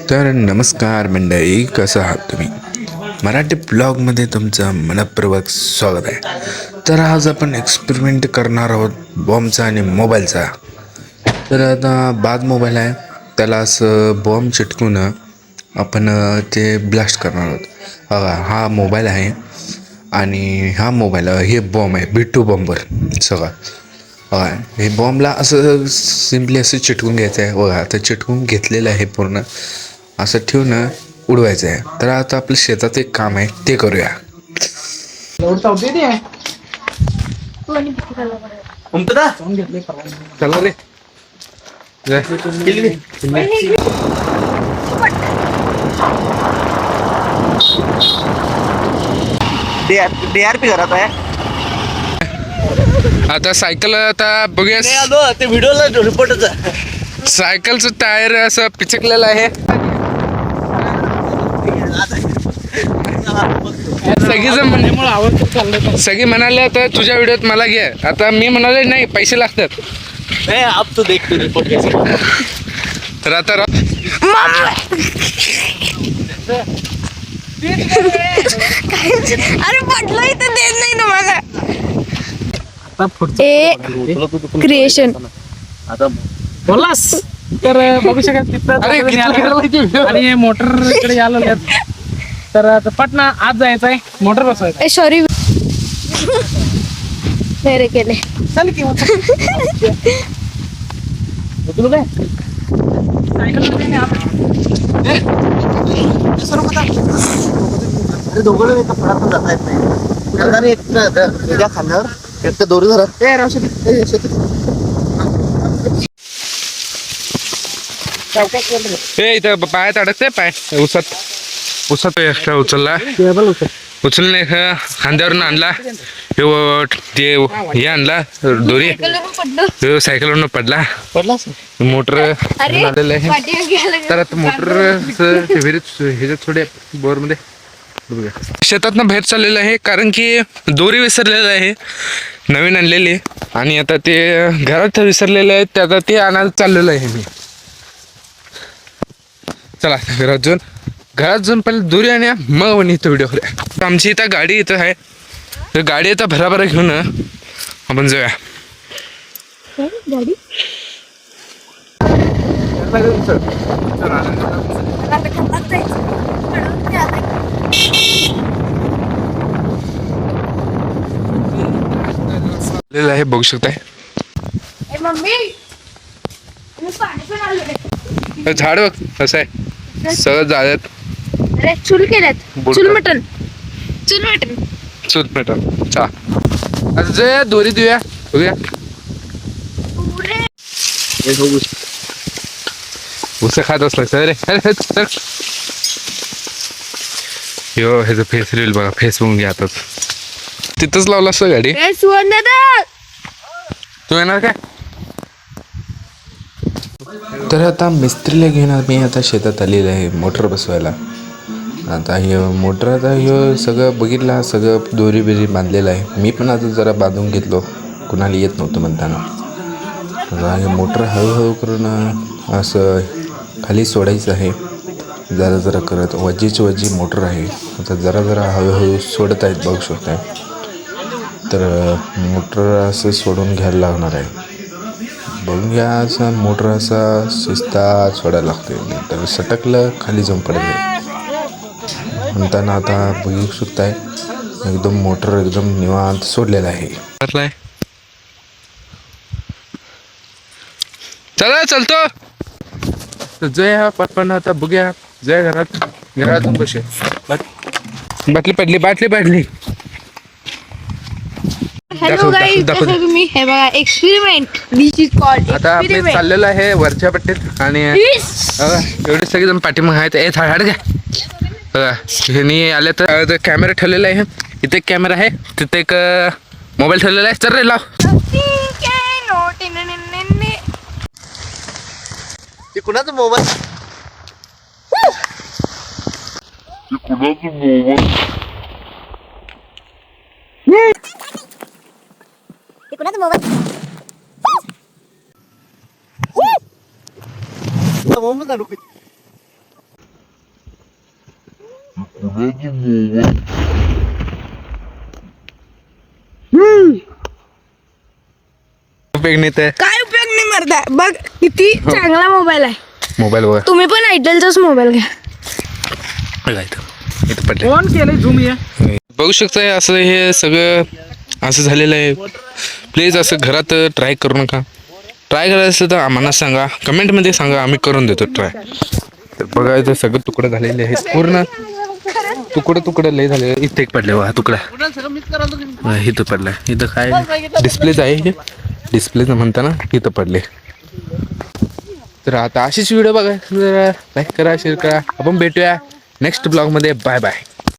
तर नमस्कार मंडळी, कसं आहात तुम्ही? मराठी ब्लॉगमध्ये तुमचं मनपूर्वक स्वागत आहे. तर आज आपण एक्सपेरिमेंट करणार आहोत बॉम्बचा आणि मोबाईलचा. तर आता बाद मोबाईल आहे, त्याला असं बॉम्ब चिटकून आपण ते ब्लास्ट करणार आहोत. हा मोबाईल आहे आणि हा मोबाईल हे बॉम्ब आहे, B2 बॉम्बर सगळा. हे बॉम्बला असं सिम्पली असं चिटकून घ्यायचं आहे. बघा आता चिटकून घेतलेलं आहे, पूर्ण असं ठेवून उडवायचं आहे. तर आता आपलं शेतात एक काम आहे, ते करूया. चला रे DRP घरात आहे. आता सायकल आता बघूया. ते व्हिडिओला रिपोर्टच आहे. सायकलचं टायर असं पिचकलेलं आहे. सगळी म्हणाले तर तुझ्या व्हिडिओत मला घे. आता मी म्हणाले नाही, पैसे लागतात. अब तू देख तू रिपोर्ट तर आता अरे म्हटलं इथं देत नाही तुम्हाला. क्रिएशन बोललास तर बघू शकत तिथं आणि मोटर इकडे आलेले आहेत. तर आता पटना आज जायचं आहे, मोटर बसवायचं. सॉरी वेरे केले. चल की तुला काय दोघं एका फळात पण जाता येत नाही. एक खांद्यावर एक दोरी धरत इथं पायात अडकते, पाय उसात एक्स्ट्रा उचलला, उचलून खांद्यावरून आणला. ते हे आणला दोरी, सायकलवरून पडला. मोटर आलेलं आहे. तर आता मोटर ह्याच्यात थोडे बोरमध्ये शेतातनं बाहेर चाललेलं आहे, कारण की दोरी विसरलेलं आहे, नवीन आणलेली. आणि आता ते घरात विसरलेले आहेत, ते आता ते आणायला चाललेलं आहे मी. चला घरात जाऊन पहिले दोरी आणि मग इथं व्हिडिओ करूया. आमची इथं गाडी इथं आहे, तर गाडी आता भराभरा घेऊन आपण जाऊया. गाडी आहे, बघू शकताय. झाड बघ कसं आहे, सगळं जाळ्यात. अरे चूल केल्यात, चूल मटन. चला आता जे दोरी देऊया, बघूया. उस खात असला सर रे. यो ह्याचं फेस रील बघा, फेस बघून घ्या. आताच तिथंच लावला असं गाडी. तू येणार काय? तर आता मिस्त्रीला घेऊन मी आता शेतात आलेलं आहे मोटर बसवायला. आता हे मोटर आता हे सगळं बघितलं, सगळं दोरी बिरी बांधलेलं आहे. मी पण आता जरा बांधून घेतलो, कुणाला येत नव्हतं म्हणताना. आता हे मोटर हळूहळू करून असं खाली सोडायचं आहे, जरा जरा करत. वजी मोटर आहे. आता जरा जरा हळूहळू सोडत आहेत, बघू शकताय. तर मोटर असं सोडून घ्यायला लागणार आहे. बघून घ्या, असं मोटर असा शिस्तात सोडायला लागते, तर सटकलं खाली जाऊन पडत म्हणताना. आता बघू शकताय एकदम मोटर एकदम निवांत सोडलेला आहे. चला चलतो जय हा पण आता बघूया. जय घरातून बसे बाटली पडली. हॅलो गाईज, कसं तुम्ही? हे बघा एक्सपेरिमेंट, दिस इज कॉल्ड आता आपले चाललेलं आहे वरच्या पट्टीत. आणि एवढे सगळेजण पाठीमाग आहेत. हाड घ्या बघा, ह्यांनी आले तर कॅमेरा ठेवलेला आहे. इथे एक कॅमेरा आहे, तिथे एक मोबाईल ठेवलेला आहे. चल रे लाव. कुणाचा मोबाईल? उपयोग नाही तर काय उपयोग नाही मरदा बघ किती चांगला मोबाईल आहे. मोबाईल बघा तुम्ही पण आयटेलचाच मोबाईल घ्या. बघा इथं पडले. फोन केलंय झूम ये बघू शकताय असं हे सगळं असं झालेलं आहे. प्लीज असं घरात ट्राय करू नका. ट्राय करायचं असेल तर आम्हाला सांगा, कमेंटमध्ये सांगा, आम्ही करून देतो ट्राय. तर बघा इथं सगळं तुकडं झालेले आहेत पूर्ण. तुकडं लय झाले. इथे एक पडले बघा तुकडा. इथं पडलाय. इथं काय डिस्प्लेच आहे हे. डिस्प्लेच म्हणताना इथं पडले. तर आता अशीच व्हिडिओ बघा, लाईक करा, शेअर करा. आपण भेटूया नेक्स्ट ब्लॉगमध्ये. Bye bye.